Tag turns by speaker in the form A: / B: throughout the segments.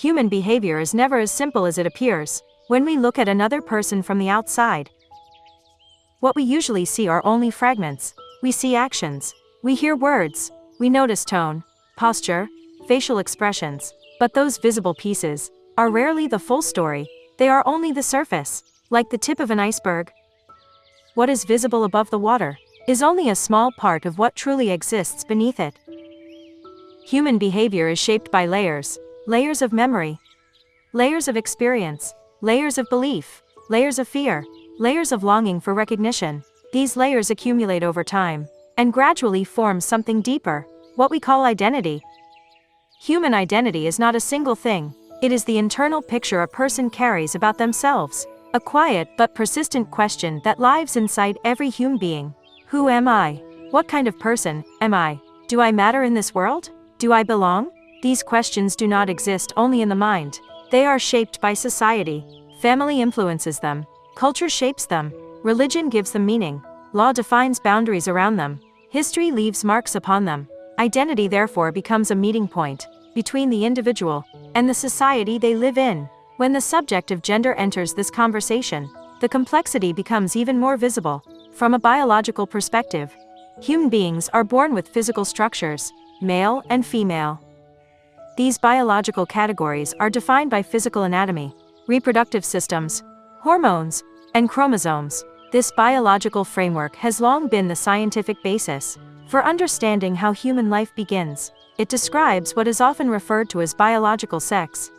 A: Human behavior is never as simple as it appears. When we look at another person from the outside, what we usually see are only fragments. We see actions, we hear words, we notice tone, posture, facial expressions, but those visible pieces are rarely the full story. They are only the surface, like the tip of an iceberg. What is visible above the water is only a small part of what truly exists beneath it. Human behavior is shaped by layers, layers of memory, layers of experience, layers of belief, layers of fear, layers of longing for recognition. These layers accumulate over time and gradually form something deeper, what we call identity. Human identity is not a single thing. It is the internal picture a person carries about themselves, a quiet but persistent question that lives inside every human being. Who am I? What kind of person am I? Do I matter in this world? Do I belong? These questions do not exist only in the mind. They are shaped by society. Family influences them. Culture shapes them. Religion gives them meaning. Law defines boundaries around them. History leaves marks upon them. Identity therefore becomes a meeting point between the individual and the society they live in. When the subject of gender enters this conversation, the complexity becomes even more visible. From a biological perspective, human beings are born with physical structures, male and female. These biological categories are defined by physical anatomy, reproductive systems, hormones, and chromosomes. This biological framework has long been the scientific basis for understanding how human life begins. It describes what is often referred to as biological sex.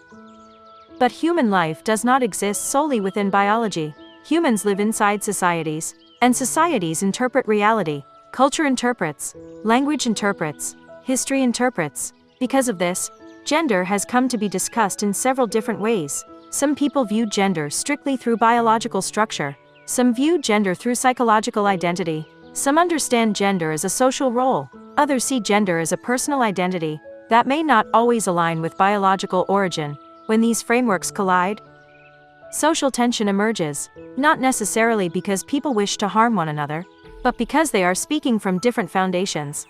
A: But human life does not exist solely within biology. Humans live inside societies, and societies interpret reality. Culture interprets, language interprets, history interprets. Because of this, gender has come to be discussed in several different ways. Some people view gender strictly through biological structure. Some view gender through psychological identity. Some understand gender as a social role. Others see gender as a personal identity that may not always align with biological origin. When these frameworks collide, social tension emerges, not necessarily because people wish to harm one another, but because they are speaking from different foundations.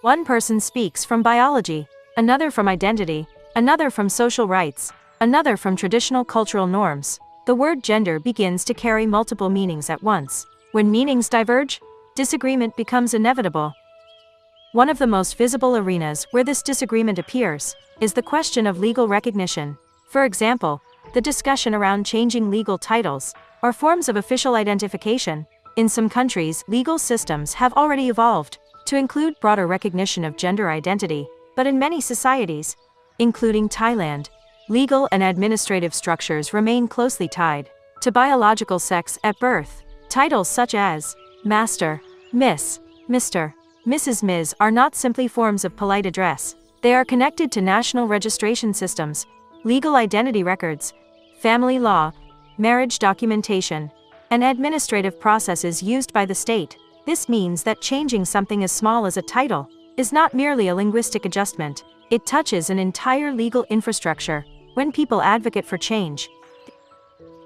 A: One person speaks from biology, another from identity, another from social rights, another from traditional cultural norms. The word gender begins to carry multiple meanings at once. When meanings diverge, disagreement becomes inevitable. One of the most visible arenas where this disagreement appears is the question of legal recognition. For example, the discussion around changing legal titles or forms of official identification. In some countries, legal systems have already evolved to include broader recognition of gender identity, but in many societies, including Thailand, legal and administrative structures remain closely tied to biological sex at birth. Titles such as Master, Miss, Mr., Mrs. Ms. are not simply forms of polite address. They are connected to national registration systems, legal identity records, family law, marriage documentation, and administrative processes used by the state. This means that changing something as small as a title is not merely a linguistic adjustment. It touches an entire legal infrastructure. When people advocate for change,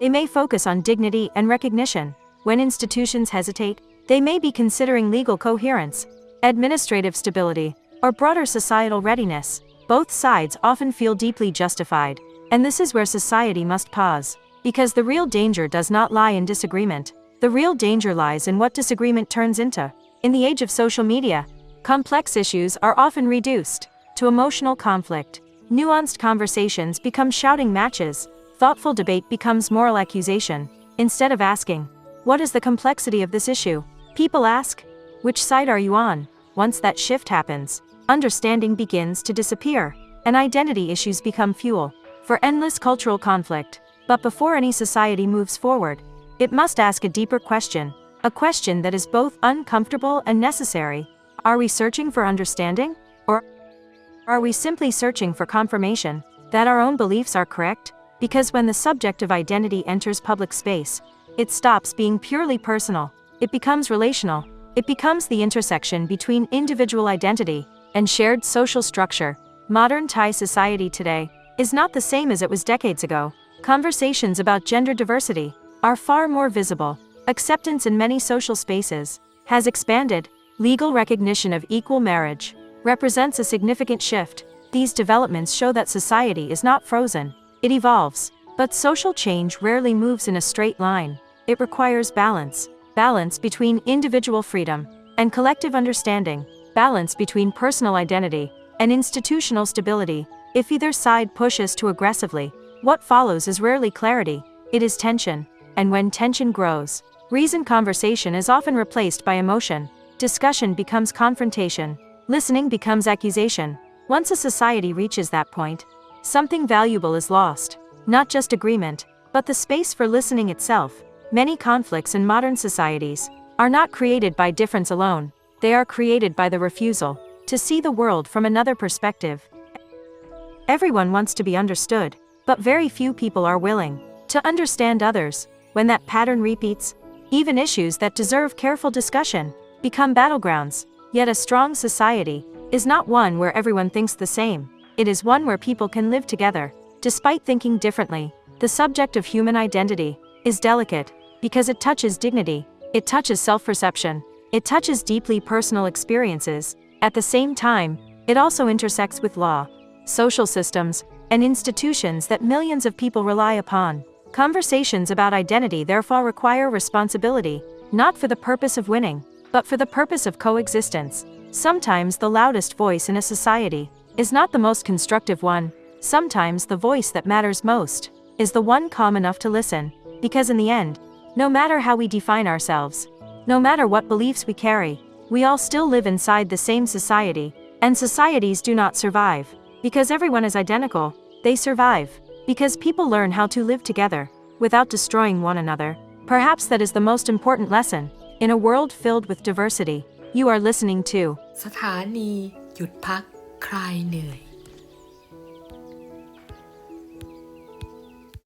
A: they may focus on dignity and recognition. When institutions hesitate, they may be considering legal coherence, administrative stability, or broader societal readiness. Both sides often feel deeply justified, and this is where society must pause. Because the real danger does not lie in disagreement. The real danger lies in what disagreement turns into. In the age of social media, complex issues are often reduced to emotional conflict. Nuanced conversations become shouting matches. Thoughtful debate becomes moral accusation. Instead of asking, "What is the complexity of this issue?" people ask, "Which side are you on?" Once that shift happens, understanding begins to disappear, and identity issues become fuel for endless cultural conflict. But before any society moves forward, it must ask a deeper question, a question that is both uncomfortable and necessary. Are we searching for understanding? Or are we simply searching for confirmation that our own beliefs are correct? Because when the subject of identity enters public space, it stops being purely personal. It becomes relational. It becomes the intersection between individual identity and shared social structure. Modern Thai society today is not the same as it was decades ago. Conversations about gender diversity are far more visible. Acceptance in many social spaces has expanded. Legal recognition of equal marriage represents a significant shift. These developments show that society is not frozen, it evolves. But social change rarely moves in a straight line. It requires balance. Balance between individual freedom and collective understanding. Balance between personal identity and institutional stability. If either side pushes too aggressively, what follows is rarely clarity, it is tension. And when tension grows, reasoned conversation is often replaced by emotion. Discussion becomes confrontation. Listening becomes accusation. Once a society reaches that point, something valuable is lost. Not just agreement, but the space for listening itself. Many conflicts in modern societies are not created by difference alone, they are created by the refusal to see the world from another perspective. Everyone wants to be understood, but very few people are willing to understand others. When that pattern repeats, even issues that deserve careful discussion become battlegrounds. Yet a strong society is not one where everyone thinks the same, it is one where people can live together, despite thinking differently. The subject of human identity is delicate, because it touches dignity, it touches self-perception, it touches deeply personal experiences. At the same time, it also intersects with law, social systems, and institutions that millions of people rely upon. Conversations about identity therefore require responsibility, not for the purpose of winning, but for the purpose of coexistence. Sometimes the loudest voice in a society is not the most constructive one. Sometimes the voice that matters most is the one calm enough to listen, because in the end, no matter how we define ourselves, no matter what beliefs we carry, we all still live inside the same society, and societies do not survive because everyone is identical, they survive because people learn how to live together without destroying one another. Perhaps that is the most important lesson in a world filled with diversity. You are listening to
B: สถานีหยุดพักคลายเหนื่อย